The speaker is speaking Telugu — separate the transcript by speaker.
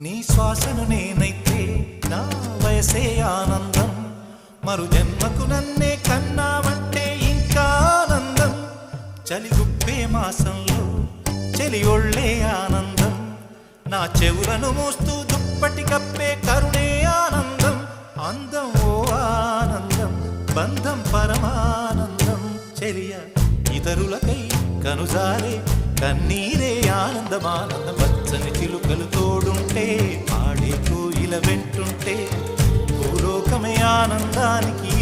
Speaker 1: నీ శ్వాసను నేనైతే నా వయసే ఆనందం మరు జన్మకు నన్నే కన్నావంటే ఇంకా ఆనందం చలిగుప్పే మాసంలో చెలి ఒళ్ళే ఆనందం నా చెవులను మోస్తూ దుప్పటి కప్పే కరుణే ఆనందం అందం ఓ ఆనందం బంధం పరమానందం చెలియ ఇతరులకై కనుజారే కన్నీరే ఆనందమానందం పచ్చని చిలుకలు తోడుంటే ఆడే కోయిల వెంటుంటే భూలోకమే ఆనందానికి